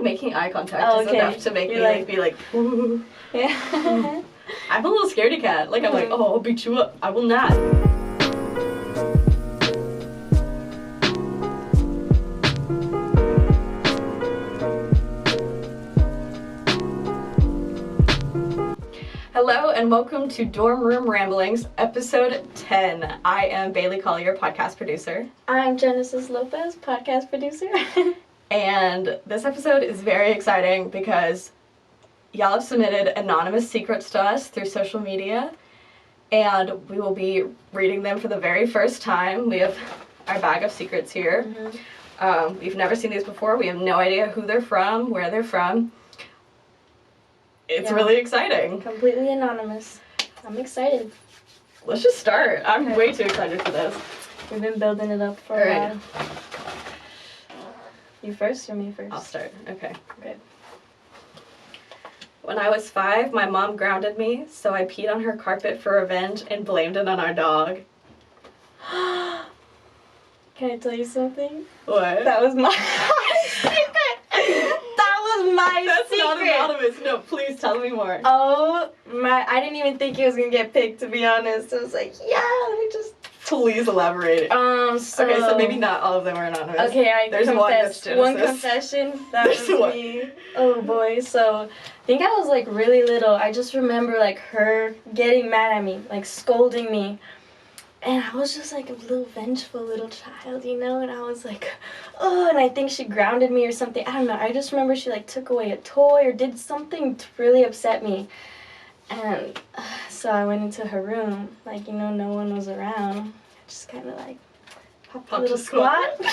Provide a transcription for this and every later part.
like making eye contact is enough to make me like be like, ooh. Yeah. I'm a little scaredy cat. Like I'm like, oh, I'll beat you up. I will not. Hello and welcome to Dorm Room Ramblings, episode 10. I am Bailey Collier, podcast producer. I'm Genesis Lopez, podcast producer. And this episode is very exciting because y'all have submitted anonymous secrets to us through social media, and we will be reading them for the very first time. We have our bag of secrets here. Mm-hmm. We've never seen these before. We have no idea who they're from, where they're from. It's really exciting. Completely anonymous. I'm excited. Let's just start. I'm way too excited for this. We've been building it up for a while. You first or me first? I'll start. Okay. Okay. When I was 5, my mom grounded me, so I peed on her carpet for revenge and blamed it on our dog. Can I tell you something? What? That was my secret. That's secret. Not anonymous. No, please tell me more. Oh my! I didn't even think he was gonna get picked, to be honest. I was like, yeah, let me just. Please elaborate. So. Okay, so maybe not all of them are anonymous. Okay, There's confess. One Confession. That was me. Oh boy. So I think I was like really little. I just remember like her getting mad at me, like scolding me. And I was just like a little vengeful little child, you know, and I was like, oh, and I think she grounded me or something. I don't know. I just remember she like took away a toy or did something to really upset me. And so I went into her room, like, you know, no one was around. I just kind of like popped a little squat.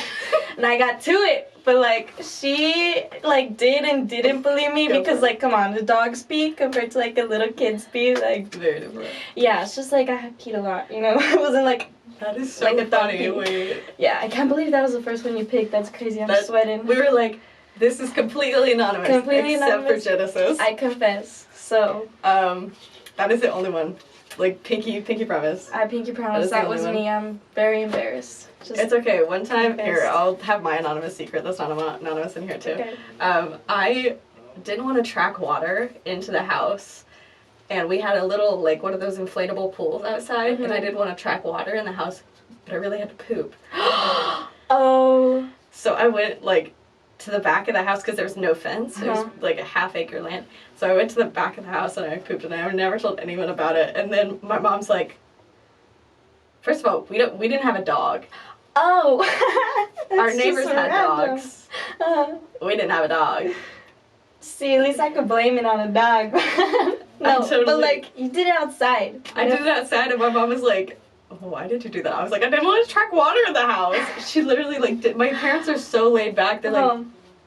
And I got to it. But like she like did and didn't believe me because like, come on, the dog speak compared to like a little kid speak, like very different. Yeah, it's just like I had peed a lot, you know. It wasn't like that is so like a funny. Wait. Yeah, I can't believe that was the first one you picked. That's crazy. I'm sweating. We were like, this is completely anonymous. Except for Genesis. I confess. So that is the only one. Like pinky promise. I pinky promise. That was me. I'm very embarrassed. It's okay. One time, here, I'll have my anonymous secret that's not anonymous in here too. Okay. I didn't want to track water into the house, and we had a little, like, one of those inflatable pools outside, mm-hmm. and I didn't want to track water in the house, but I really had to poop. Oh. So I went, like, to the back of the house because there was no fence. It was like a half-acre land. So I went to the back of the house and I pooped, and I never told anyone about it. And then my mom's like, first of all, we didn't have a dog. Oh. Our neighbors had dogs. We didn't have a dog. See, at least I could blame it on a dog. No, but like, you did it outside. I did it outside, and my mom was like, oh, why did you do that? I was like, I didn't want to track water in the house. She literally, like, my parents are so laid back. They're like,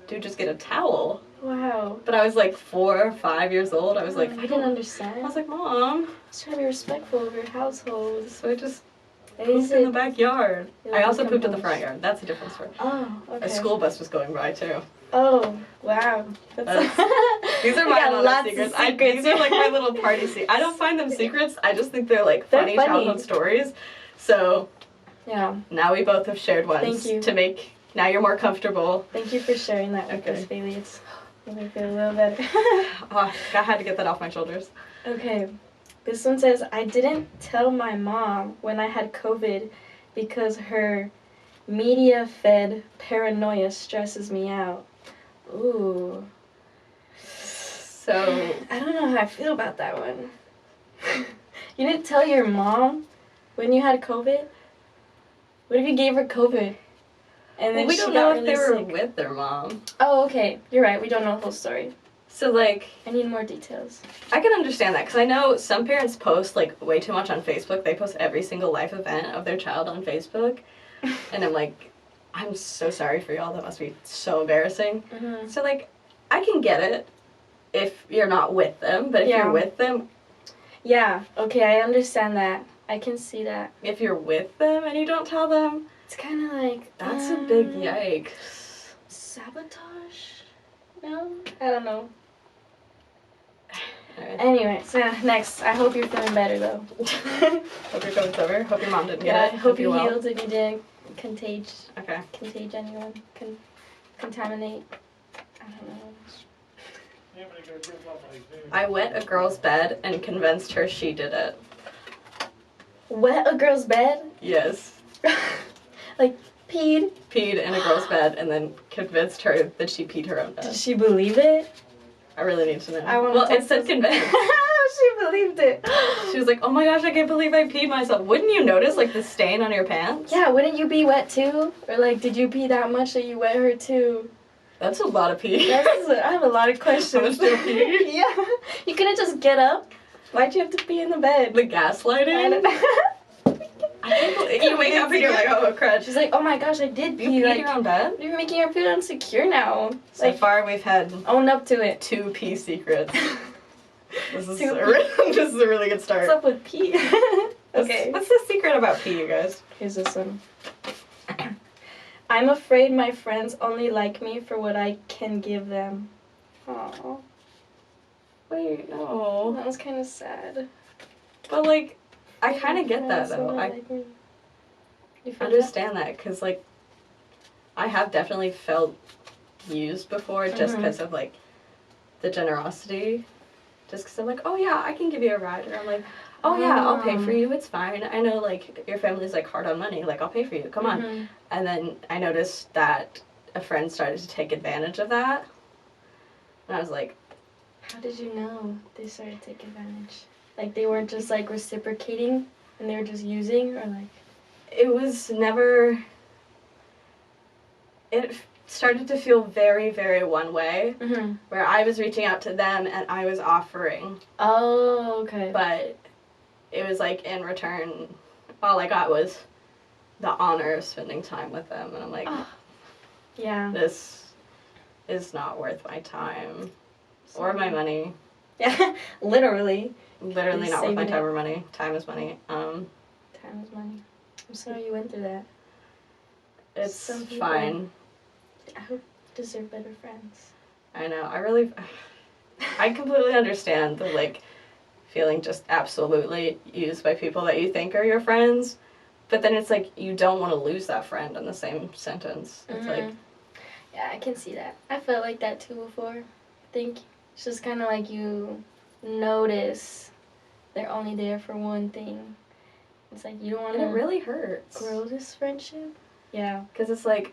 dude, just get a towel. Wow. But I was like 4 or 5 years old. I was like, I didn't understand. I was like, Mom. Just try to be respectful of your household. So I just pooped in the backyard. I also pooped in the front yard. That's a different story. Oh, okay. A school bus was going by, too. Oh, wow. These are my anonymous secrets. These are like my little party secrets. I don't find them secrets. I just think they're like funny childhood stories. So yeah. Now we both have shared ones. Thank you. To make, now you're more comfortable. Thank you for sharing that with us, Bailey. It's made me feel a little better. I had to get that off my shoulders. Okay. This one says, I didn't tell my mom when I had COVID because her media-fed paranoia stresses me out. Ooh. So I don't know how I feel about that one. You didn't tell your mom when you had COVID? What if you gave her COVID? And then we she don't got know really if they were sick? with their mom. Oh, okay. You're right. We don't know the whole story. So, like, I need more details. I can understand that, because I know some parents post, like, way too much on Facebook. They post every single life event of their child on Facebook. And I'm like, I'm so sorry for y'all. That must be so embarrassing. Mm-hmm. So, like, I can get it if you're not with them. But if you're with them... Yeah. Okay, I understand that. I can see that. If you're with them and you don't tell them... It's kind of like... That's a big yikes. Sabotage? No? I don't know. Right. Anyway, so next. I hope you're feeling better, though. Hope your COVID's over. Hope your mom didn't get it. I hope you healed and you didn't contage anyone. Contage anyone. Contaminate. I don't know. I wet a girl's bed and convinced her she did it. Wet a girl's bed? Yes. Like, peed? Peed in a girl's bed and then convinced her that she peed her own bed. Did she believe it? I really need to know. Well, it said convinced. She believed it. She was like, oh my gosh, I can't believe I peed myself. Wouldn't you notice, like, the stain on your pants? Yeah, wouldn't you be wet too? Or, like, did you pee that much that you wet her too? That's a lot of pee. I have a lot of questions. How much did you pee? Yeah. You couldn't just get up? Why'd you have to pee in the bed? The gaslighting? I can't believe you wake up and you're like, oh crud. She's like, oh my gosh, I did pee. You peed your own bed? You're making her feel insecure now. So far we've had own up to it. 2 pee secrets. This is a really good start. What's up with pee? Okay. What's the secret about pee, you guys? Here's this one. I'm afraid my friends only like me for what I can give them. Aww. Wait, no. That was kind of sad. But, like, I kind of get that, though. I understand that, because, like, I have definitely felt used before just because of, like, the generosity. Just because I'm like, oh, yeah, I can give you a ride. Or I'm like, oh, yeah, I'll pay for you. It's fine. I know, like, your family's, like, hard on money. Like, I'll pay for you. Come on. And then I noticed that a friend started to take advantage of that. And I was like... How did you know they started to take advantage? Like, they weren't just, like, reciprocating and they were just using? Or, like... It was never... It started to feel very, very one way. Where I was reaching out to them and I was offering. Oh, okay. But it was, like, in return, all I got was the honor of spending time with them. And I'm like, yeah, this is not worth my time or my money. Yeah, literally. Literally not worth my time or money. Time is money. Time is money. I'm sorry you went through that. It's fine. I hope you deserve better friends. I know. I completely understand the, like, feeling just absolutely used by people that you think are your friends. But then it's like, you don't want to lose that friend in the same sentence. It's like... Yeah, I can see that. I felt like that too before. I think it's just kind of like you notice they're only there for one thing. It's like you don't want to... it really hurts. Grow this friendship? Yeah. Because it's like,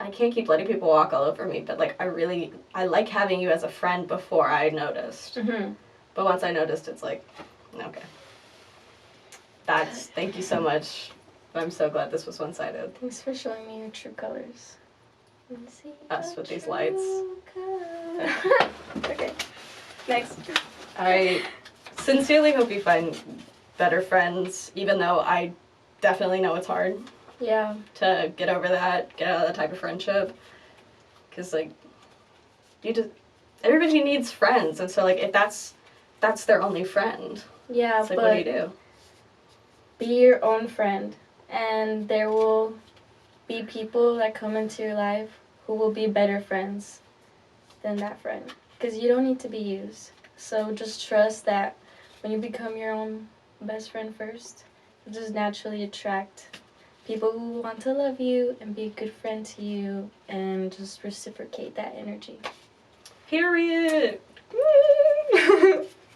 I can't keep letting people walk all over me, but, like, I like having you as a friend before I noticed. But once I noticed, it's like, okay. Thank you so much. I'm so glad this was one-sided. Thanks for showing me your true colors. See us with these lights. Okay. Next. I sincerely hope you find better friends, even though I definitely know it's hard. Yeah. To get over that, get out of that type of friendship. Because, like, everybody needs friends, and so, like, if that's their only friend. Yeah, it's like, what do you do? Be your own friend, and there will be people that come into your life who will be better friends than that friend. Because you don't need to be used. So just trust that when you become your own best friend first, you'll just naturally attract people who want to love you and be a good friend to you and just reciprocate that energy. Period!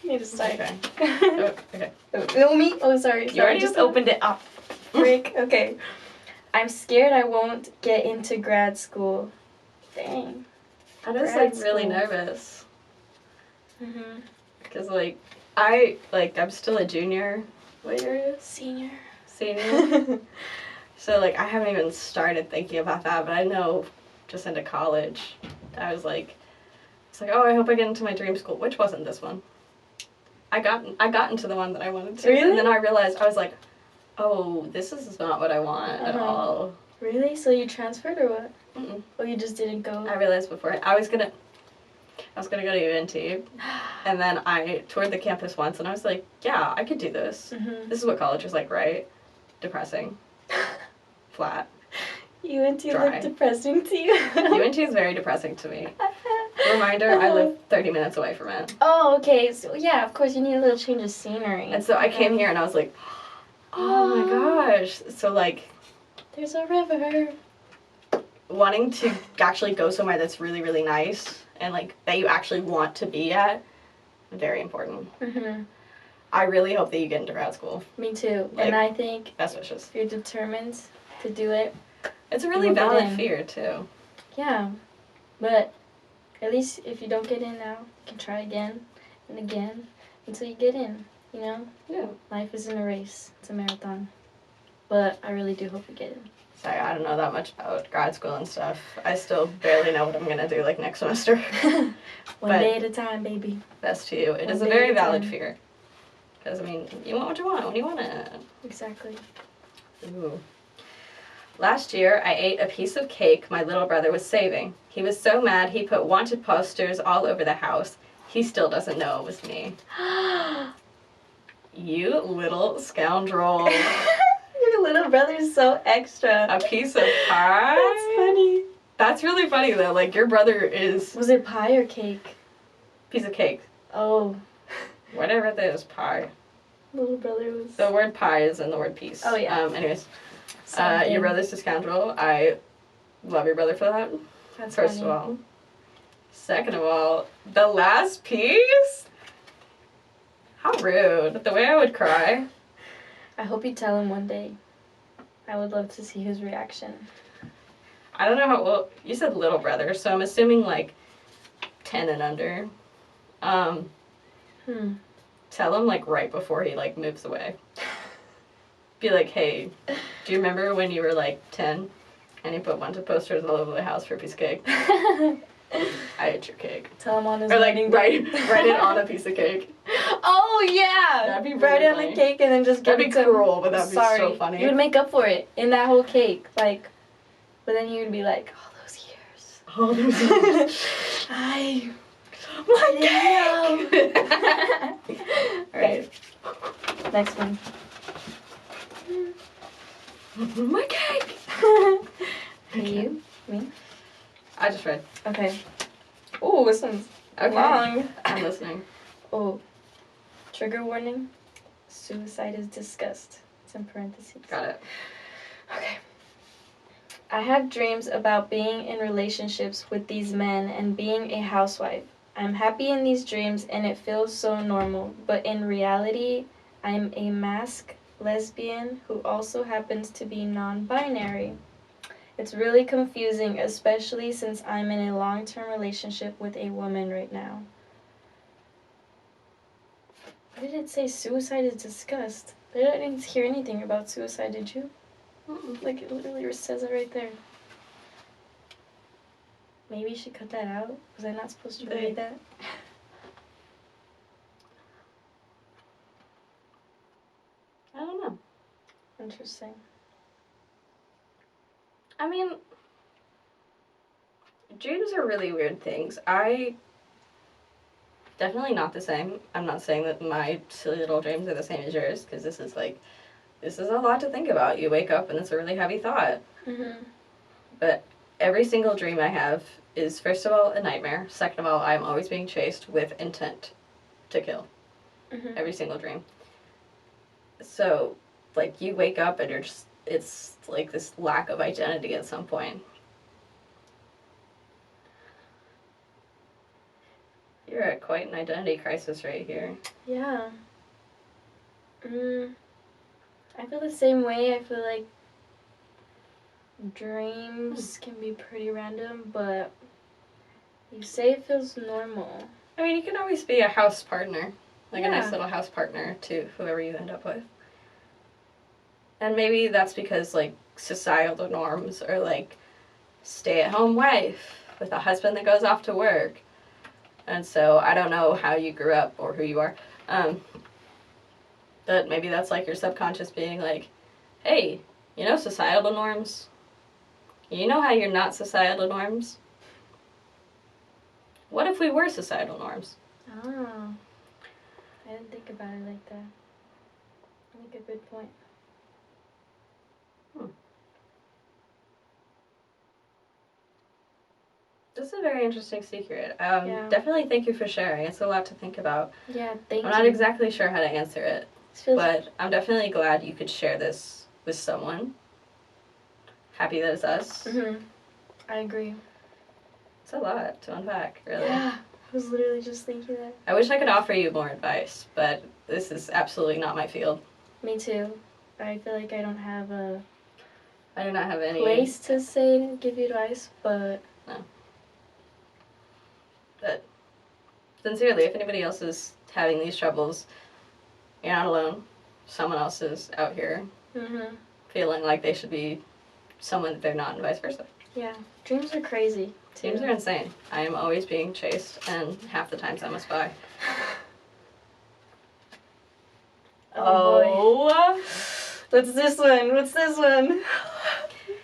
Need to start. Okay. Oh, okay. No, me? Oh, sorry. You already just opened it up. Frick. Okay. I'm scared I won't get into grad school. Dang. I was, like, really nervous. Mm-hmm. Because, like, I'm still a junior. What year are you? Senior. So, like, I haven't even started thinking about that, but I know just into college, I was like, it's like, oh, I hope I get into my dream school, which wasn't this one. I got into the one that I wanted to. Really? And then I realized, I was like, oh, this is not what I want at all. Really? So you transferred or what? Mm-mm. Or you just didn't go? I realized before, I was gonna go to UNT, and then I toured the campus once, and I was like, yeah, I could do this. Mm-hmm. This is what college is like, right? Depressing. Flat. UNT Dry. looked depressing to you? UNT is very depressing to me. Reminder, I live 30 minutes away from it. Oh, okay. So, yeah, of course, you need a little change of scenery. And so I came here, and I was like, oh my gosh. So, like... There's a river. wanting to actually go somewhere that's really, really nice and, like, that you actually want to be at, very important. Mm-hmm. I really hope that you get into grad school. Me too. Like, and I think best wishes. if you're determined to do it, it's a really valid fear, too. Yeah. But at least if you don't get in now, you can try again and again until you get in, you know? Yeah. Life isn't a race. It's a marathon. But I really do hope you get in. Sorry, I don't know that much about grad school and stuff. I still barely know what I'm going to do, like, next semester. One day at a time, baby. Best to you. It is a very valid fear. Because, I mean, you want what you want when you want it. Exactly. Ooh. Last year, I ate a piece of cake my little brother was saving. He was so mad he put wanted posters all over the house. He still doesn't know it was me. You little scoundrel. Your little brother's so extra. A piece of pie? That's funny. That's really funny, though. Like, your brother is... Was it pie or cake? Piece of cake. Oh. Whatever it is, pie. Little brother was... The word pie is in the word piece. Oh, yeah. Anyways, your brother's a scoundrel. I love your brother for that. That's First funny. of all. Second of all, the last piece? How rude. The way I would cry. I hope you tell him one day. I would love to see his reaction. I don't know how... Well, you said little brother, so I'm assuming, like, 10 and under. Tell him, like, right before he, like, moves away. Be like, hey, do you remember when you were, like, 10 and you put a bunch of posters all over the house for a piece of cake? I ate your cake. Tell him on his Or, like, wedding day. write it on a piece of cake. Oh, yeah! That'd be write really it on funny. a cake and then just give That'd it be to cruel, him. but that'd be Sorry. so funny. You would make up for it in that whole cake. Like, but then you would be like, all those years. All those years. My cake! Alright. Next one. My cake! You? Me? I just read. Okay. Oh, this one's long. I'm listening. Oh. Trigger warning. Suicide is disgust. It's in parentheses. Got it. Okay. I have dreams about being in relationships with these men and being a housewife. I'm happy in these dreams and it feels so normal, but in reality, I'm a masked lesbian who also happens to be non-binary. It's really confusing, especially since I'm in a long-term relationship with a woman right now. Why did it say suicide is disgust? I didn't hear anything about suicide, did you? Like, it literally says it right there. Maybe you should cut that out? Was I not supposed to read that? I don't know. Interesting. I mean, dreams are really weird things. Definitely not the same. I'm not saying that my silly little dreams are the same as yours, because this is a lot to think about. You wake up and it's a really heavy thought. Mm-hmm. But every single dream I have is, first of all, a nightmare. Second of all, I'm always being chased with intent to kill. Mm-hmm. Every single dream. So, like, you wake up and it's like this lack of identity at some point. You're at quite an identity crisis right here. Yeah. I feel the same way. I feel like dreams can be pretty random, but you say it feels normal. I mean, you can always be a house partner. Like, Yeah. a nice little house partner to whoever you end up with. And maybe that's because, like, societal norms are, like, stay-at-home wife with a husband that goes off to work. And so I don't know how you grew up or who you are. But maybe that's, like, your subconscious being like, hey, you know societal norms? You know how you're not societal norms? What if we were societal norms? Oh. I didn't think about it like that. I make a good point. This is a very interesting secret. Yeah. Definitely thank you for sharing. It's a lot to think about. Yeah, thank you. I'm not exactly sure how to answer it, Feels but I'm definitely glad you could share this with someone. Happy that it's us. Mm-hmm. I agree. It's a lot to unpack, really. Yeah, I was literally just thinking that. I wish I could offer you more advice, but this is absolutely not my field. Me too. I feel like I don't have a I do not have any place to say, give you advice, but... No. But, sincerely, if anybody else is having these troubles, you're not alone. Someone else is out here feeling like they should be someone that they're not, and vice versa. Yeah. Dreams are crazy. Dreams are insane. I am always being chased, and half the times I'm a spy. Oh boy. What's this one? What's this one?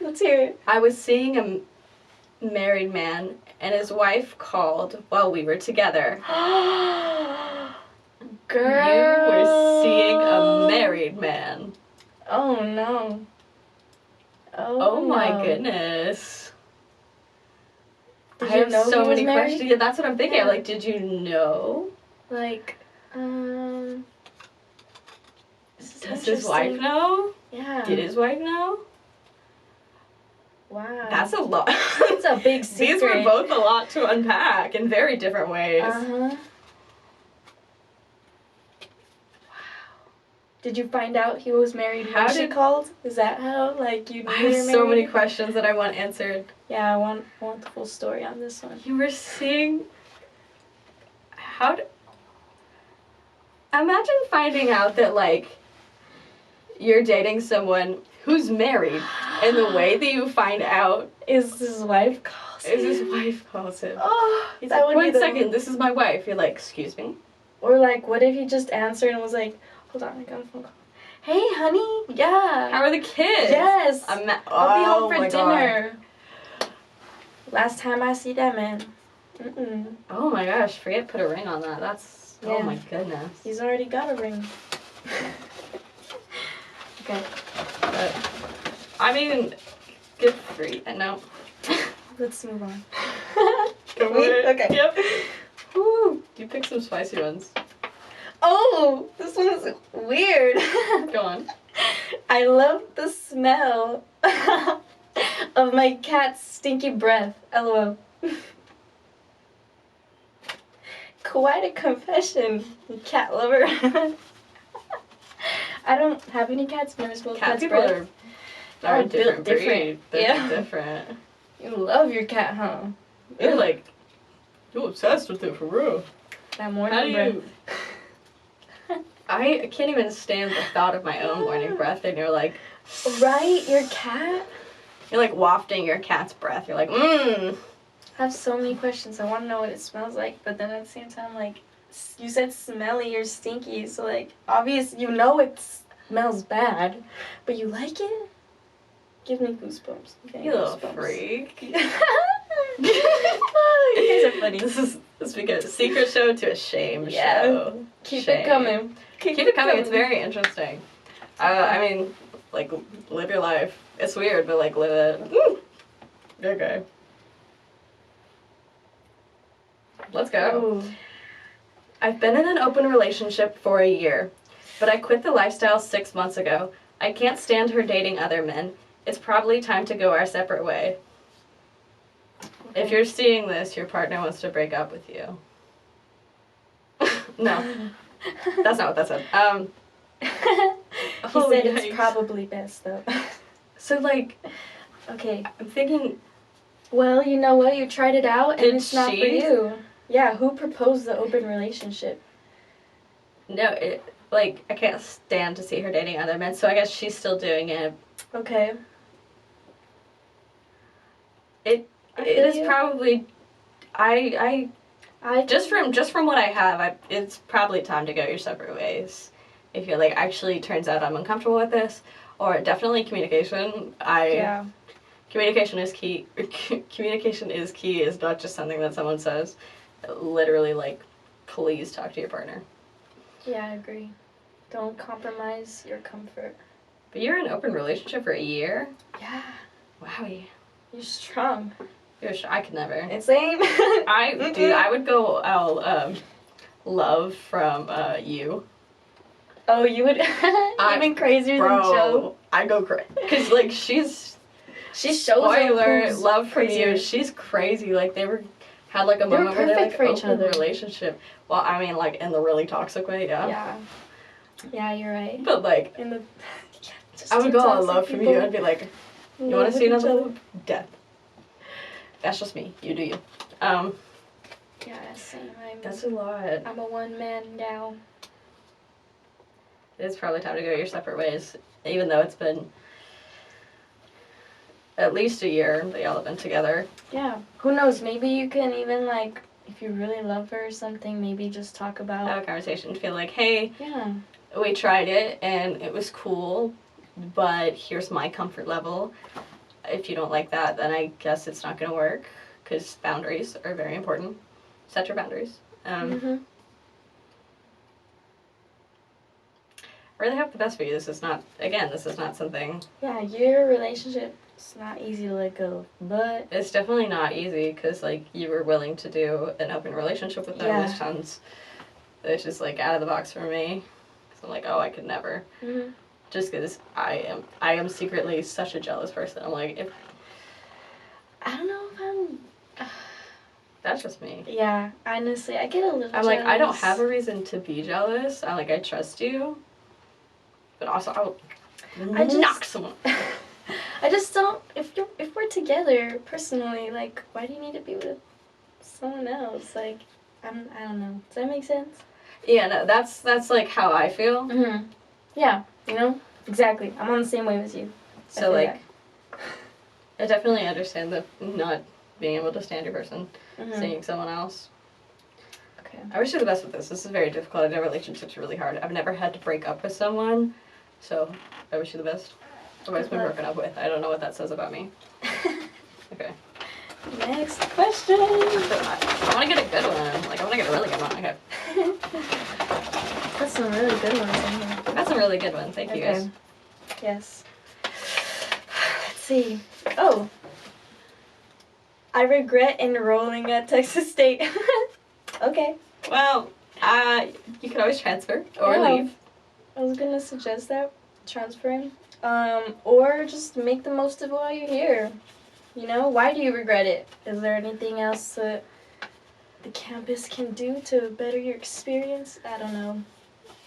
Let's hear it. I was seeing a married man, and his wife called while we were together. Girl. You were seeing a married man. Oh no. Oh my goodness. Did I you have know so he was many married? questions. Yeah, that's what I'm thinking. Yeah. Like, did you know? Like, Does his wife know? Yeah. Did his wife know? Wow. That's a lot. It's a big secret. These were both a lot to unpack in very different ways. Uh-huh. Did you find out he was married when she called? Is that how, like, you knew I they were have so many married? questions that I want answered. Yeah, I want the full story on this one. You were seeing... Imagine finding out that, like, you're dating someone who's married, and the way that you find out Is his wife calls him? is his wife calls him. Oh, He's that like, would be one second, this is my wife. You're like, excuse me? Or, like, what if he just answered and was like, hold on, I got a phone call. Hey, honey. Yeah. How are the kids? Yes. I'll be home for my dinner. Last time I see that man. God. Oh my gosh, forget to put a ring on that. That's, oh Yeah. my goodness. He's already got a ring. Okay. But, I mean, good for you. No. Let's move on. Go Me? for it. Okay. Yep. Woo. You picked some spicy ones. Oh, this one is weird. Go on. I love the smell of my cat's stinky breath. LOL. Quite a confession, cat lover. I don't have any cats. Never smelled Cat cat's people breath. are built different. different. They're Yeah. different. You love your cat, huh? You're like, you're obsessed with it for real. That morning How do breath. you... I can't even stand the thought of my own morning breath, and you're like... Right? Your cat? You're like wafting your cat's breath. You're like, mmm. I have so many questions. I want to know what it smells like, but then at the same time, like, you said smelly or stinky, so, like, obvious, you know it smells bad, but you like it? Give me goosebumps. Okay, You little freak. You guys are funny. This becomes a secret show to a shame Yeah. show. Keep Shame. it coming. Keep it coming. It's very interesting. I mean, like, live your life. It's weird, but, like, live it. Woo. Okay. Let's go. Ooh. I've been in an open relationship for a year, but I quit the lifestyle 6 months ago. I can't stand her dating other men. It's probably time to go our separate way. If you're seeing this, your partner wants to break up with you. No. That's not what that said. He said it's probably best, though. So, like, Okay. I'm thinking... Well, you know what? You tried it out, and Did it's not for she? you. Yeah, who proposed the open relationship? No, I can't stand to see her dating other men, so I guess she's still doing it. Okay. It I is feel you. probably... I just think- from what I have, it's probably time to go your separate ways. If you're like, actually, turns out I'm uncomfortable with this, or definitely communication. Yeah. Communication is key. Communication is key. Is not just something that someone says. Literally, like, please talk to your partner. Yeah, I agree. Don't compromise your comfort. But you're in an open relationship for a year. Yeah. Wowie. You're strong. I could never. Same. I would go out. Love from you. Oh, you would even crazier than Joe. I go crazy because like she's She shows spoiler, who's love from crazier. you. She's crazy. Like, had like a They were moment where they perfect like for each opened a other. relationship. Well, I mean, like, in the really toxic way, Yeah. Yeah, you're right. But, like, In the, just I would two go on toxic love from people you. I'd be like, you in want love to see with each another other. one? Death. That's just me. You do you. Yeah, same. That's a lot. I'm a one-man gal. It's probably time to go your separate ways, even though it's been at least a year that y'all have been together. Yeah. Who knows? Maybe you can even, like, if you really love her or something, maybe just talk about... Have a conversation. Feel like, hey, Yeah. we tried it and it was cool, but here's my comfort level. If you don't like that, then I guess it's not going to work, because boundaries are very important. Set your boundaries. I really hope the best for you. This is not something... Yeah, your relationship is not easy to let go, but... It's definitely not easy, because, like, you were willing to do an open relationship with them, Yeah. which sounds... It's just, like, out of the box for me. Because I'm like, oh, I could never. Mm-hmm. Just because I am secretly such a jealous person. I'm like, if... I don't know if I'm... That's just me. Yeah, honestly, I get a little I'm like, I don't jealous. have a reason to be jealous. I'm like, I trust you. But also, I will knock someone. I just don't. If we're together personally, like, why do you need to be with someone else? Like, I don't know. Does that make sense? Yeah, no, that's like how I feel. Mhm. Yeah. You know. Exactly. I'm on the same wave as you. So like, I definitely understand the not being able to stand your person, seeing someone else. Okay. I wish you the best with this. This is very difficult. I know relationships are really hard. I've never had to break up with someone, so I wish you the best. I've always been broken up with. I don't know what that says about me. Okay. Next question. I want to get a good one. Like, I want to get a really good one. Okay. That's some really good ones in here. That's a really good one. Thank you guys. Yes. Let's see. Oh. I regret enrolling at Texas State. Okay. Well, you can always transfer or leave. I was gonna suggest that, transferring. Or just make the most of it while you're here. You know, why do you regret it? Is there anything else that the campus can do to better your experience? I don't know.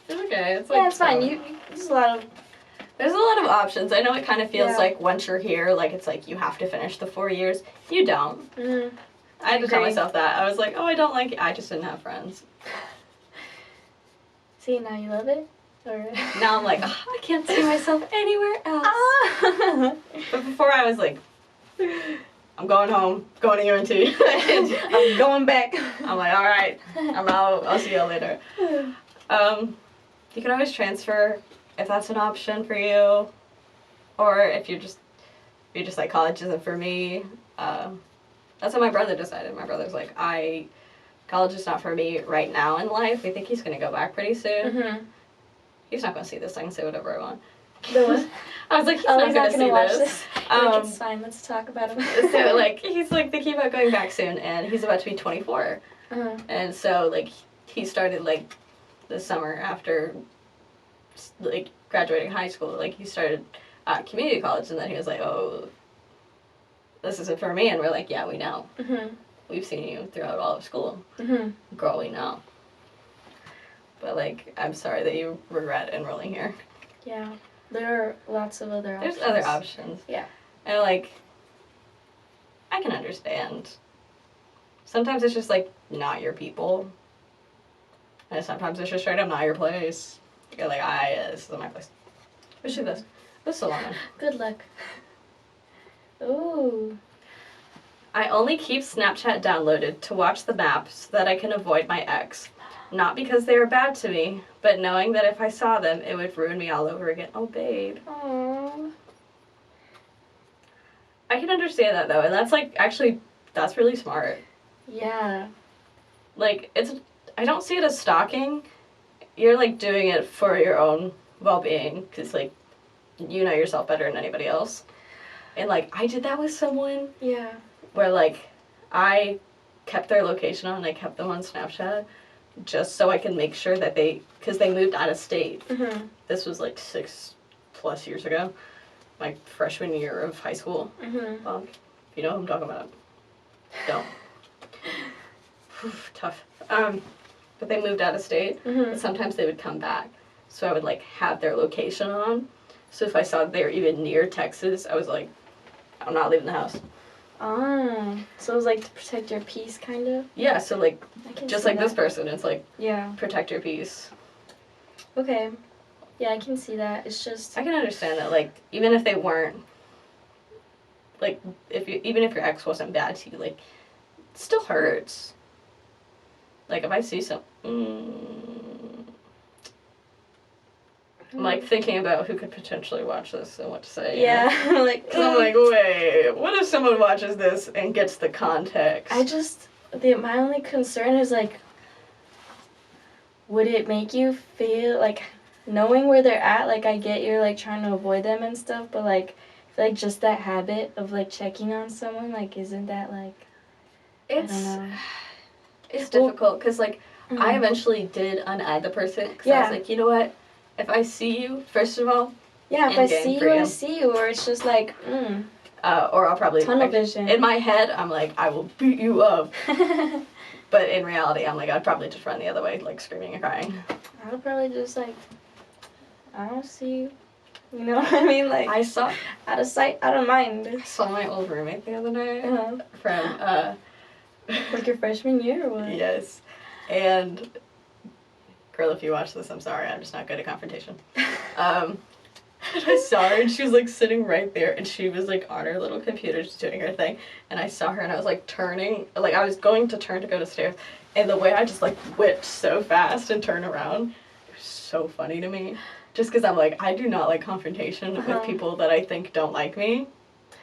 It's okay. It's like, Yeah, it's fine. There's a lot of options. I know it kind of feels Yeah. like once you're here, like it's like you have to finish the 4 years. You don't. Mm-hmm. I had to tell myself that. I was like, oh, I don't like it. I just didn't have friends. See, now you love it? Or Now I'm like, oh, I can't see myself anywhere else. Ah. But before I was like, I'm going home, going to UNT. I'm going back. I'm like, all right, I'm out. I'll see y'all later. You can always transfer if that's an option for you, or if you're just like, college isn't for me. That's what my brother decided. My brother's like, college is not for me right now in life. We think he's gonna go back pretty soon. Mm-hmm. He's not gonna see this. I can say whatever I want. The what? I was like, he's not gonna see watch this. Like, it's fine. Let's talk about him. So like, he's like thinking about going back soon, and he's about to be 24. Uh-huh. And so like, he started like this summer after like graduating high school. Like, he started community college, and then he was like, oh, this isn't for me. And we're like, yeah, we know. Mm-hmm. We've seen you throughout all of school. Mm-hmm. Girl, we know. But like, I'm sorry that you regret enrolling here. Yeah. There are lots of other options. There's other options. Yeah. And like, I can understand. Sometimes it's just like not your people. And sometimes it's just straight up not your place. You're like, this isn't my place. Wish you this. This is a long one. Good luck. Ooh. I only keep Snapchat downloaded to watch the map so that I can avoid my ex. Not because they were bad to me, but knowing that if I saw them, it would ruin me all over again. Oh, babe. Aww. I can understand that, though, and that's, like, actually, that's really smart. Yeah. Like, I don't see it as stalking. You're, like, doing it for your own well-being, because, like, you know yourself better than anybody else. And, like, I did that with someone. Yeah. Where, like, I kept their location on and I kept them on Snapchat just so I can make sure that because they moved out of state. Mm-hmm. This was, like, 6+ years ago. my freshman year of high school. If you know who I'm talking about, don't. Tough. But they moved out of state, but sometimes they would come back. So I would, like, have their location on. So if I saw they were even near Texas, I was like, I'm not leaving the house. Oh, so it was, like, to protect your peace, kind of? Yeah, so, like, just like this person, it's like, protect your peace. Okay. Yeah, I can see that. It's just... I can understand that, like, even if they weren't, like, even if your ex wasn't bad to you, like, it still hurts. Like, if I see I'm, like, thinking about who could potentially watch this and what to say. Yeah, like... Cause I'm like, wait, what if someone watches this and gets the context? My only concern is, like, would it make you feel, like, knowing where they're at, like, I get you're, like, trying to avoid them and stuff, but, like, I feel like just that habit of, like, checking on someone, like, isn't that, like, I don't know. It's difficult, because, like, I eventually did unadd the person, because I was like, you know what, if I see you, first of all, if I see you, I see you, or it's just like, or I'll probably... Tunnel vision. In my head, I'm like, I will beat you up. But in reality, I'm like, I'd probably just run the other way, like, screaming and crying. I would probably just, like, I don't see you. You know what I mean? Like, out of sight, out of mind. I saw my old roommate the other day from, like your freshman year or what? Yes. And, girl, if you watch this, I'm sorry, I'm just not good at confrontation. And I saw her, and she was, like, sitting right there, and she was, like, on her little computer just doing her thing, and I saw her, and I was, like, turning, like, I was going to turn to go to stairs, and the way I just, like, whipped so fast and turned around, it was so funny to me, just because I'm, like, I do not like confrontation with people that I think don't like me.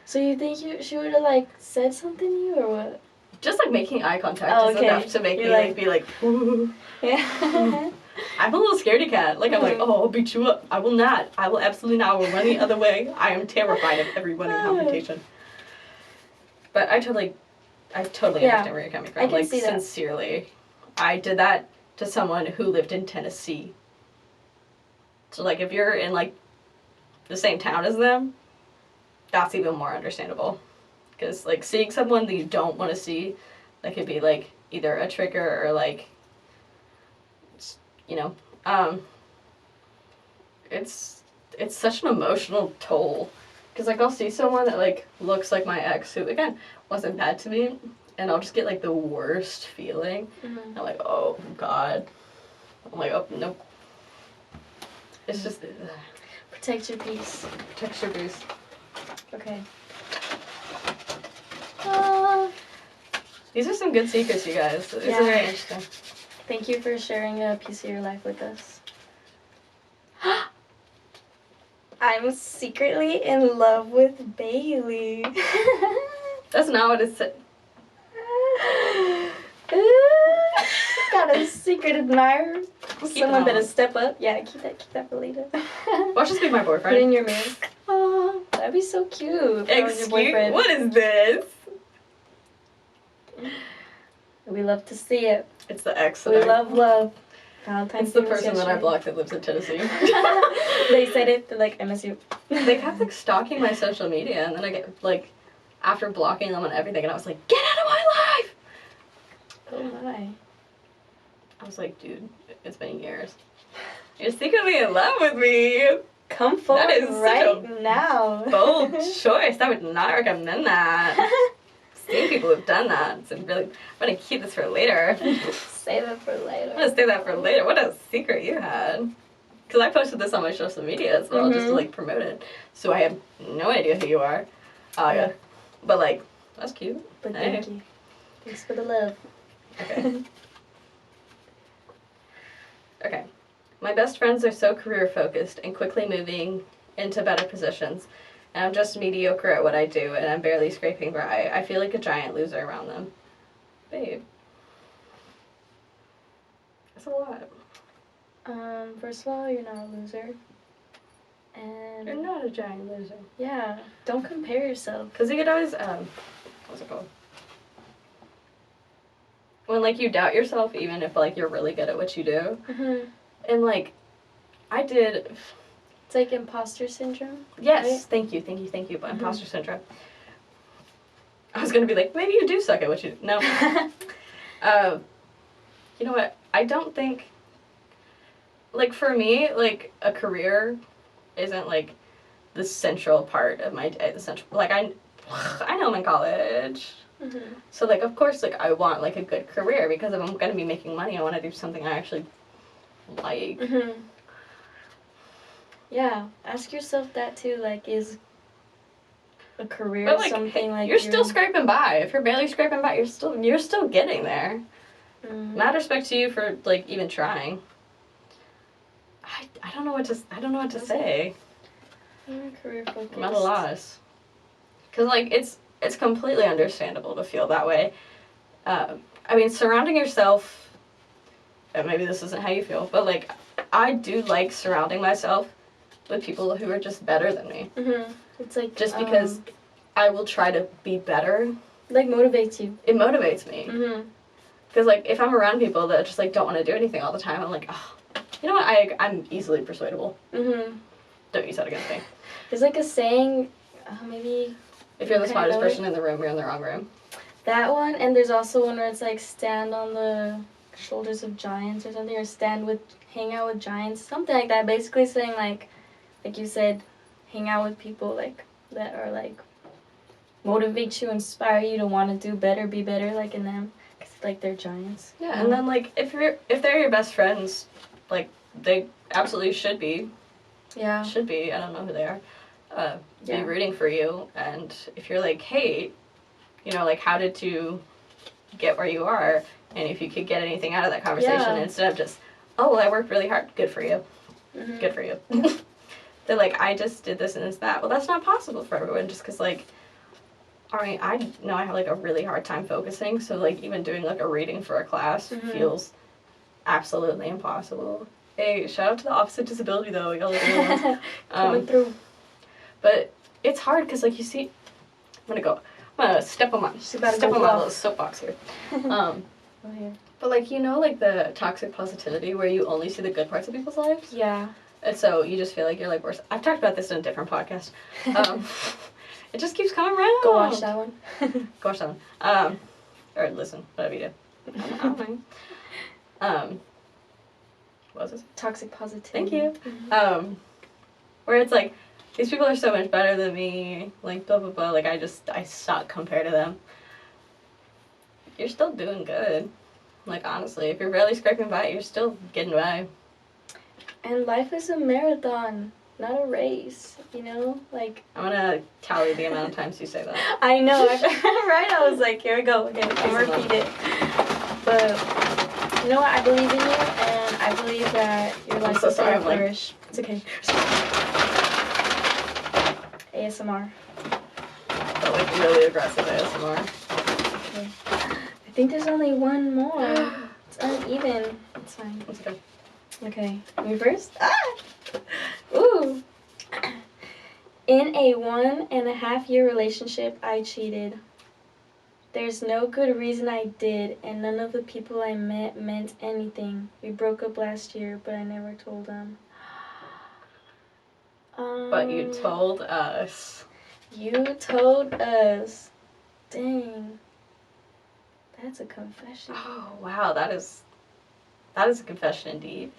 So you think she would have, like, said something to you, or what? Just, like, making eye contact is enough to make me, like, be like, ooh. Yeah. I'm a little scaredy cat. Like, I'm like, oh, I'll beat you up. I will not. I will absolutely not. I will run the other way. I am terrified of everyone in confrontation. But I totally understand where you're coming from. I can like, see that. Sincerely. I did that to someone who lived in Tennessee. So, like, if you're in, like, the same town as them, that's even more understandable. Because, like, seeing someone that you don't want to see, that could be, like, either a trigger or, like, you know, it's such an emotional toll. Because, like, I'll see someone that, like, looks like my ex who, again, wasn't bad to me, and I'll just get, like, the worst feeling. I'm like, oh, God. I'm like, oh, nope. It's just... Protect your peace. Protect your peace. Okay. These are some good secrets, you guys. These are very interesting. Thank you for sharing a piece of your life with us. I'm secretly in love with Bailey. That's not what it said. Got a secret admirer. Someone better step up. Yeah, keep that for later. Watch this be my boyfriend. Put it in your mirror. Oh, that'd be so cute. Excuse me? What is this? We love to see it. It's the ex. We love. Valentine's It's the person that I blocked that lives in Tennessee. They said it. They're like, MSU. They kept, like, stalking my social media, and then I get, like, after blocking them on everything, and I was like, get out of my life! Oh my. I was like, dude, it's been years. You're secretly in love with me. Come forward that is right now. Bold choice. I would not recommend that. Seen people who've done that. So really, I'm gonna keep this for later. Save it for later. I'm gonna save that for later. What a secret you had. Because I posted this on my social media as well, just to, like, promote it. So I have no idea who you are. Yeah. But, like, that's cute. But thank you. Thanks for the love. Okay. Okay. My best friends are so career-focused and quickly moving into better positions, and I'm just mediocre at what I do, and I'm barely scraping by. I feel like a giant loser around them. Babe. That's a lot. First of all, you're not a loser. And You're not a giant loser. yeah, don't compare yourself. Because you could always, what's it called? When, like, you doubt yourself, even if, like, you're really good at what you do. And, like, I did, It's like imposter syndrome. Yes, right? thank you. But imposter syndrome. I was gonna be like, maybe you do suck at what you do. No. You know what? I don't think, like, for me, like, a career isn't, like, the central part of my day. Like, I know I'm in college. Mm-hmm. So, like, of course, like, I want, like, a good career because if I'm gonna be making money, I want to do something I actually like. Mm-hmm. Yeah, ask yourself that too. Like, is a career But, like, something like you're still scraping by. If you're barely scraping by, you're still getting there. Mad respect to you for, like, even trying. I don't know what to say. Career focused. I'm at a loss. Cause like it's completely understandable to feel that way. I mean, surrounding yourself. And maybe this isn't how you feel, but like I do like surrounding myself with people who are just better than me. Mm-hmm. It's like just because I will try to be better. Like motivates you. It motivates me. Mm-hmm. Because like if I'm around people that just like don't want to do anything all the time, I'm like, oh, you know what? I'm easily persuadable. Mm-hmm. Don't use that against me. There's like a saying, maybe. If you're the smartest person in the room, you're in the wrong room. That one, and there's also one where it's like stand on the shoulders of giants or something, or hang out with giants, something like that. Basically saying like you said, hang out with people like that are like motivate you, inspire you to want to do better, be better, like in them, cause like they're giants. Yeah, and then like if they're your best friends, like they absolutely should be. Yeah. Should be. I don't know who they are. Be Yeah. rooting for you, and if you're like, hey, you know, like how did you get where you are, and if you could get anything out of that conversation instead of just, oh well, I worked really hard, good for you, good for you. They're like, I just did this and this that. Well, that's not possible for everyone, just because like, I mean, I know I have like a really hard time focusing, so like even doing like a reading for a class feels absolutely impossible. Hey, shout out to the opposite disability though, y'all are the good ones. Coming through. But it's hard because like you see, I'm gonna step on my little soapbox here. But like you know like the toxic positivity where you only see the good parts of people's lives. Yeah. And so you just feel like you're like worse. I've talked about this in a different podcast. It just keeps coming around. Go watch that one. Go watch that one. Or listen, whatever you do. I don't mind. What was this? Toxic positivity. Thank you. Where it's like, these people are so much better than me, like blah blah blah, like I suck compared to them. You're still doing good. Like honestly, if you're barely scraping by, you're still getting by. And life is a marathon, not a race, you know? Like I'm gonna tally the amount of times you say that. I know, right? I was like, here we go, okay, I'll repeat it. But you know what, I believe in you, and I believe that your life is going to flourish. It's okay. ASMR. But like really aggressive ASMR. Okay. I think there's only one more. It's uneven. It's fine. It's okay. Okay. Me first? Ooh. In a 1.5-year relationship, I cheated. There's no good reason I did, and none of the people I met meant anything. We broke up last year, but I never told them. But you told us. You told us. Dang. That's a confession. Oh wow, that is a confession indeed.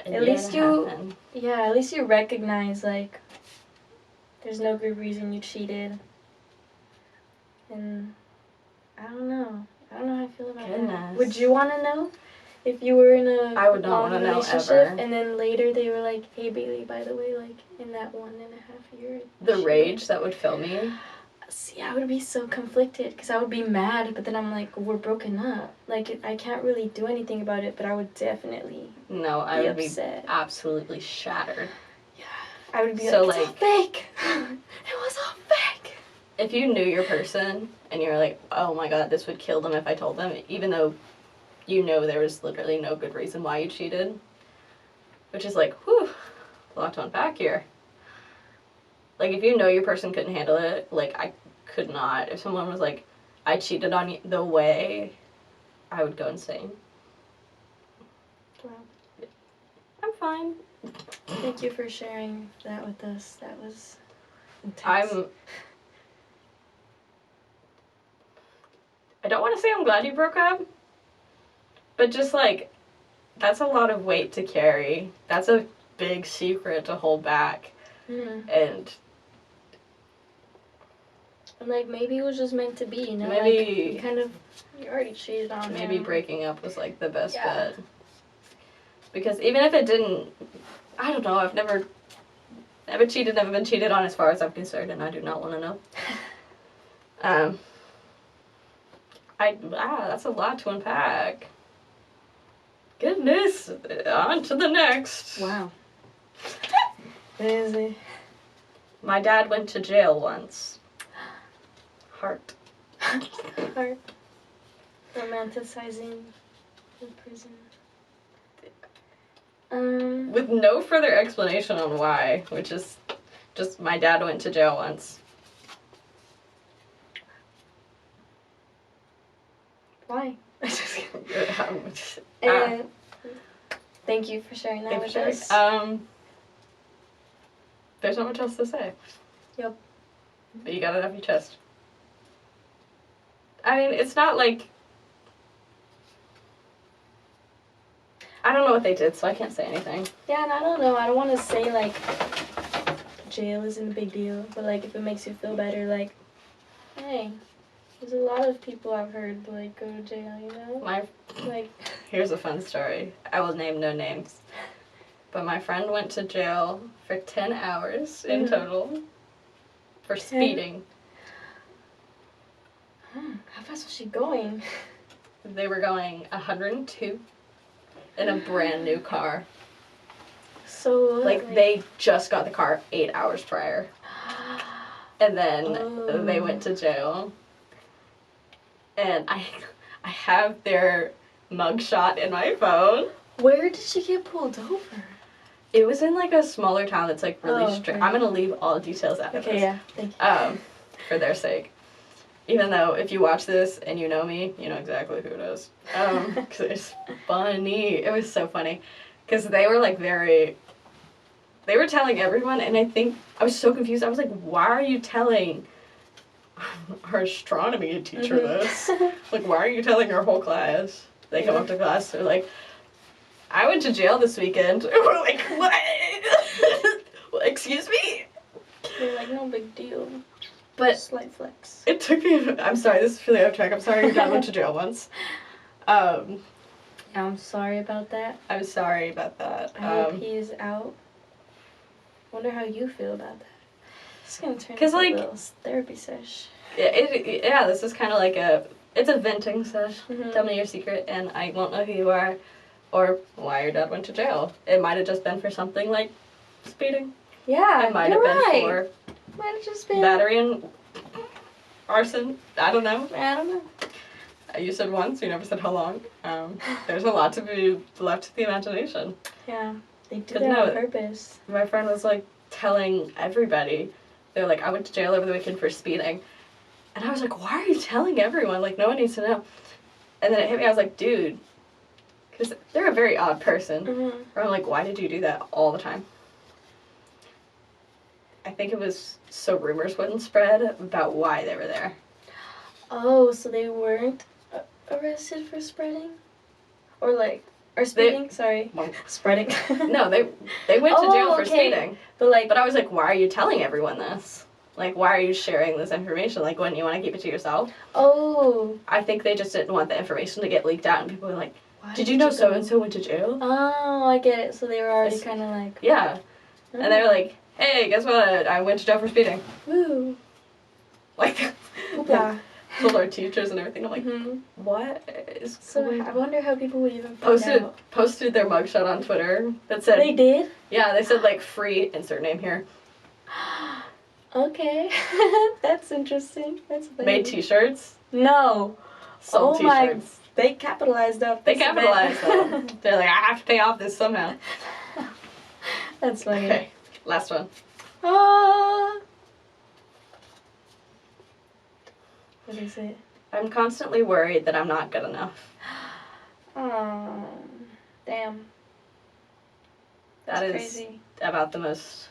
At least you recognize like there's no good reason you cheated. And I don't know how I feel about that. Would you want to know if you were in a I would not want to know relationship ever. and then later they were like, hey Bailey, by the way, like in that 1.5 year. The rage that would fill me. See, I would be so conflicted because I would be mad, but then I'm like, we're broken up. Like, I can't really do anything about it, but I would definitely I would upset. be absolutely shattered. Yeah. I would be so like, it's all fake. It was all fake. If you knew your person and you're like, oh my god, this would kill them if I told them, even though you know there was literally no good reason why you cheated, which is like, whew, a lot to unpack here. Like, if you know your person couldn't handle it, like, I could not. If someone was like, I cheated on you the way, I would go insane. Wow. I'm fine. Thank you for sharing that with us. That was intense. I don't want to say I'm glad you broke up, but just, like, that's a lot of weight to carry. That's a big secret to hold back. Mm-hmm. And like, maybe it was just meant to be, you know? Maybe... Like, you already cheated on him. Maybe breaking up was, like, the best bet. Because even if it didn't... I don't know, I've never cheated, never been cheated on as far as I'm concerned, and I do not want to know. That's a lot to unpack. Goodness, on to the next. Wow. Crazy. My dad went to jail once. Heart. Heart. Romanticizing the prison. With no further explanation on why, which is just my dad went to jail once. Why? And thank you for sharing that with us. There's not much else to say. Yep. But you got it off your chest. I mean, it's not like... I don't know what they did, so I can't say anything. Yeah, and I don't know. I don't want to say, like, jail isn't a big deal. But, like, if it makes you feel better, like, hey, there's a lot of people I've heard, like, go to jail, you know? Here's a fun story. I will name no names. But my friend went to jail for 10 hours in total for speeding. How fast was she going? They were going 102 in a brand new car. So, they just got the car 8 hours prior. And then they went to jail. And I have their mugshot in my phone. Where did she get pulled over? It was in, like, a smaller town that's, like, really strict. I'm gonna leave all the details out of this. Okay, yeah, thank you. For their sake. Even though, if you watch this and you know me, you know exactly who it is. Because it's funny. It was so funny. Because they were, like, they were telling everyone, and I think, I was so confused. I was like, why are you telling our astronomy teacher this? Like, why are you telling our whole class? They come up to class, they're like, I went to jail this weekend. We're like, what? Excuse me? They're like, no big deal. But slight flex. It took me, I'm sorry, this is really off track. I'm sorry your dad went to jail once. Yeah, I'm sorry about that. I'm sorry about that. I hope he's out. Wonder how you feel about that. It's gonna turn into a little therapy sesh. Yeah, this is kind of like it's a venting sesh. Tell me your secret, and I won't know who you are, or why your dad went to jail. It might have just been for something like speeding. Yeah, it might have been for might have just been battery and arson. I don't know. I don't know. You said once. You never said how long. There's a lot to be left to the imagination. Yeah, they do that on purpose. My friend was like telling everybody. They're like, I went to jail over the weekend for speeding. And I was like, why are you telling everyone? Like, no one needs to know. And then it hit me. I was like, dude, because they're a very odd person. Or I'm like, why did you do that all the time? I think it was so rumors wouldn't spread about why they were there. Oh, so they weren't arrested for spreading? Or speeding? Sorry. Spreading. No, they went to jail for speeding. But I was like, why are you telling everyone this? Like, why are you sharing this information? Like, wouldn't you want to keep it to yourself? Oh. I think they just didn't want the information to get leaked out, and people were like, did you know so-and-so went to jail? Oh, I get it. So they were already kind of like... Yeah. Oh. And they were like, hey, guess what? I went to jail for speeding. Woo. Like, told our teachers and everything. I'm like, what is going on? I wonder how people would even find posted their mugshot on Twitter that said... They did? Yeah, they said, like, free, insert name here. Okay. That's interesting. That's funny. Made t-shirts. No. Sold t-shirts. They capitalized off this. They capitalized them. They're like, I have to pay off this somehow. That's funny. Okay, last one. What is it? I'm constantly worried that I'm not good enough. Oh, damn. That is crazy. About the most,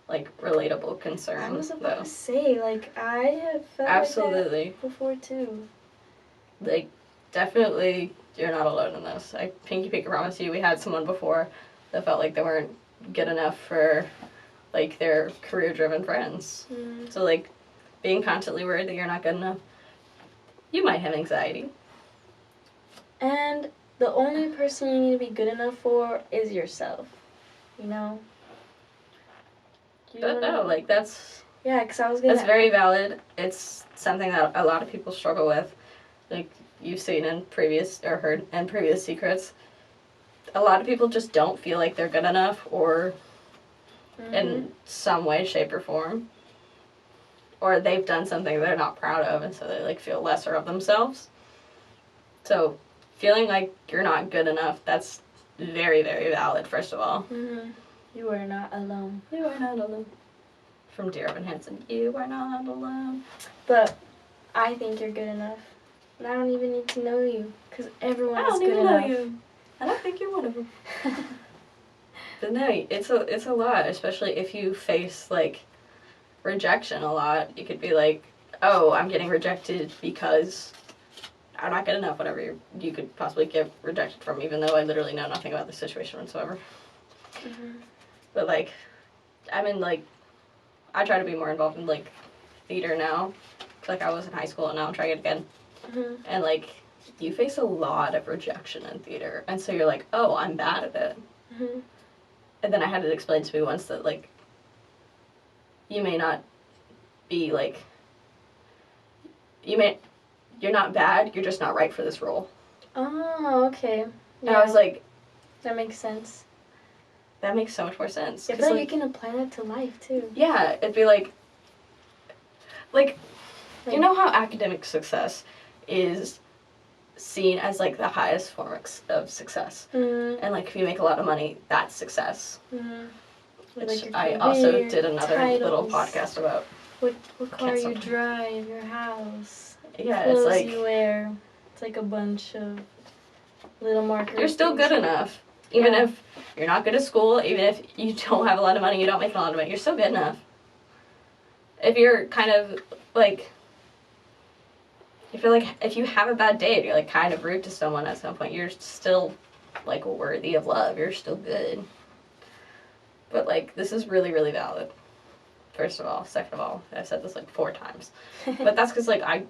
like, relatable concern, I was about to say, like, I have felt absolutely like that before, too. Like, definitely, you're not alone in this. I pinky promise you, we had someone before that felt like they weren't good enough for, like, their career-driven friends. So, like, being constantly worried that you're not good enough, you might have anxiety. And the only person you need to be good enough for is yourself, you know? But no, like, that's... Yeah, because I was gonna... That's very valid. It's something that a lot of people struggle with. Like, you've seen in previous, or heard in previous secrets. A lot of people just don't feel like they're good enough, or in some way, shape, or form. Or they've done something they're not proud of, and so they, like, feel lesser of themselves. So, feeling like you're not good enough, that's very, very valid, first of all. You are not alone. You are not alone. From Dear Evan Hansen, you are not alone. But I think you're good enough. And I don't even need to know you, because everyone is good enough. I don't even know you. I don't think you're one of them. But no, it's a lot, especially if you face, like, rejection a lot. You could be like, oh, I'm getting rejected because I'm not good enough, whatever you could possibly get rejected from, even though I literally know nothing about the situation whatsoever. But, like, I'm in, like, I try to be more involved in, like, theater now. Like, I was in high school and now I'm trying it again. And, like, you face a lot of rejection in theater. And so you're like, oh, I'm bad at it. And then I had it explained to me once that, like, you may not be, like, you're not bad, you're just not right for this role. Oh, okay. Yeah. And I was like... That makes sense. That makes so much more sense. I feel like you can apply that to life, too. Yeah, it'd be like, you know how academic success is seen as, like, the highest form of success? And, like, if you make a lot of money, that's success. Which like I career, also did another titles, little podcast about. What car you drive, your house, yeah, clothes it's like, you wear. It's like a bunch of little markers. You're still good enough. Even if you're not good at school, even if you don't have a lot of money, you don't make a lot of money, you're still good enough. If you're kind of, like, you feel like if you have a bad day and you're, like, kind of rude to someone at some point, you're still, like, worthy of love. You're still good. But, like, this is really, really valid. First of all. Second of all, I've said this, like, 4 times. But that's because, like, I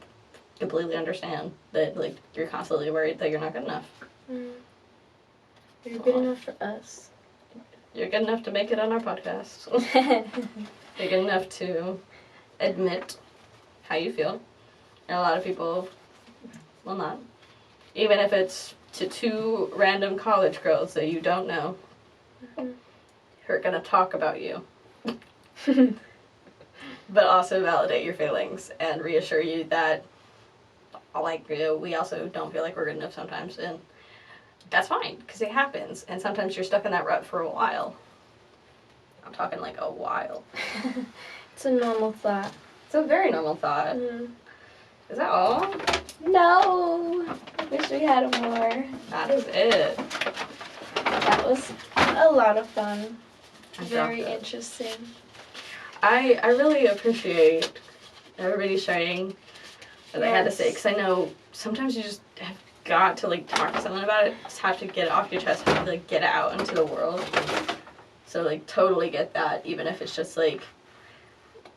completely understand that, like, you're constantly worried that you're not good enough. You're good enough for us. You're good enough to make it on our podcast. You're good enough to admit how you feel. And a lot of people will not. Even if it's to 2 random college girls that you don't know. Who are going to talk about you. But also validate your feelings and reassure you that, like, we also don't feel like we're good enough sometimes. And that's fine, because it happens. And sometimes you're stuck in that rut for a while. I'm talking, like, a while. It's a normal thought. It's a very normal thought. Is that all? No! I wish we had more. That is it. That was a lot of fun. Very interesting. I really appreciate everybody sharing what they had to say, because I know sometimes you just have got to, like, talk to someone about it. Just have to get it off your chest and, like, get it out into the world. So, like, totally get that, even if it's just, like,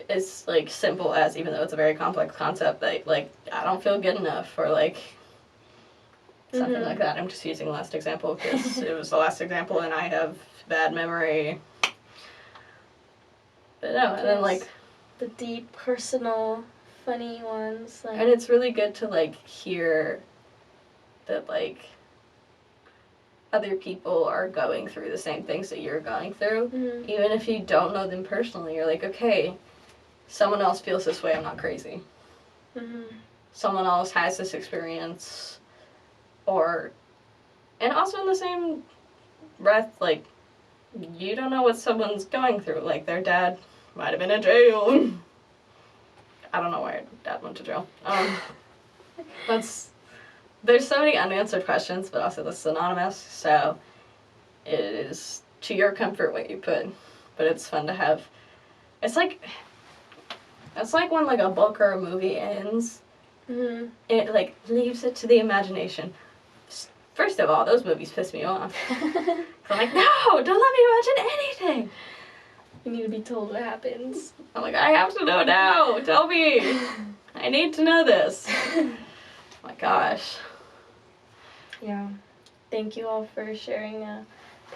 as, like, simple as, even though it's a very complex concept, that, like, I don't feel good enough, or, like, something like that. I'm just using the last example because it was the last example and I have bad memory. But no, and then, like, the deep, personal, funny ones. Like, and it's really good to, like, hear that, like, other people are going through the same things that you're going through. Even if you don't know them personally, you're like, okay, someone else feels this way, I'm not crazy. Someone else has this experience. And also in the same breath, like, you don't know what someone's going through. Like, their dad might have been in jail. I don't know why dad went to jail. There's so many unanswered questions, but also this is anonymous, so it is to your comfort what you put, but it's fun to have. It's like when like a book or a movie ends, it like leaves it to the imagination. First of all, those movies piss me off. I'm like, no, don't let me imagine anything. You need to be told what happens. I'm like, I have to know now. Tell me. I need to know this. Oh my gosh. Yeah. Thank you all for sharing a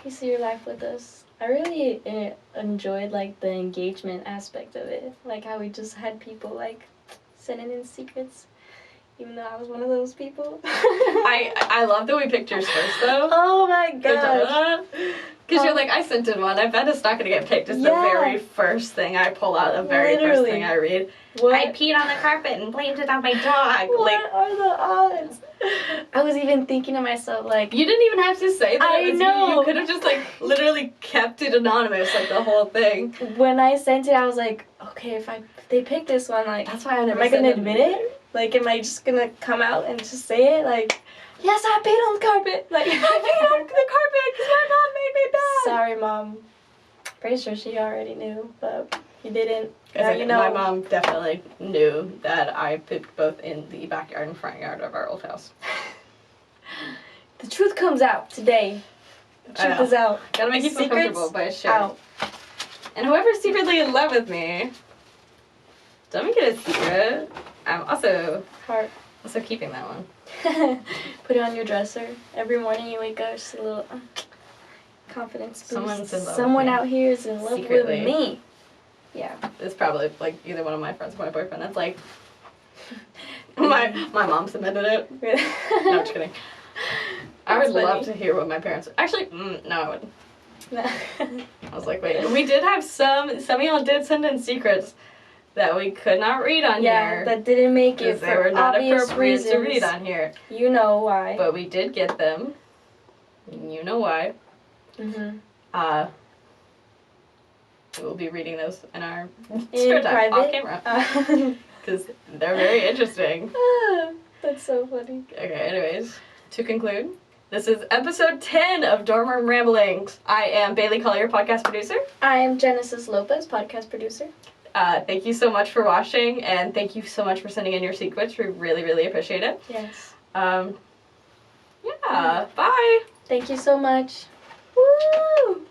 piece of your life with us. I really enjoyed like the engagement aspect of it. Like how we just had people like sending in secrets. Even though I was one of those people. I love that we picked yours first though. Oh my gosh. Because you're like, I sent in one. I bet it's not going to get picked. It's the very first thing I pull out, the very first thing I read. What? I peed on the carpet and blamed it on my dog. What are the odds? I was even thinking to myself, like... You didn't even have to say that I know. You could have just, like, literally kept it anonymous, like, the whole thing. When I sent it, I was like, okay, if they pick this one, like... That's why I never am I going to admit it? Like, am I just going to come out and just say it? Like, yes, I peed on the carpet. Like, I peed on the carpet because my mom made me bad. Sorry, Mom. Pretty sure she already knew, but you didn't. Now you know. My mom definitely knew that I pooped both in the backyard and front yard of our old house. The truth comes out today. The truth is out. Gotta make you feel comfortable by sharing. Out. And whoever's secretly in love with me, don't make it a secret. I'm also keeping that one. Put it on your dresser. Every morning you wake up, just a little confidence boost. Someone's in love Someone with me. out here is in love Secretly. with me. Yeah. It's probably like either one of my friends or my boyfriend. It's like my mom submitted it. No, I'm just kidding. I would love to hear what my parents. Actually, no, I wouldn't. I was like, wait. We did have some of y'all did send in secrets that we could not read on here. Yeah, that didn't make it for they were not obvious appropriate reasons. to read on here. You know why. But we did get them. You know why. We'll be reading those in our spare time, off camera. Because they're very interesting. That's so funny. Okay, anyways, to conclude, this is episode 10 of Dorm Room Ramblings. I am Bailey Collier, podcast producer. I am Genesis Lopez, podcast producer. Thank you so much for watching, and thank you so much for sending in your secrets. We really, really appreciate it. Yes. Yeah, bye. Thank you so much. Woo!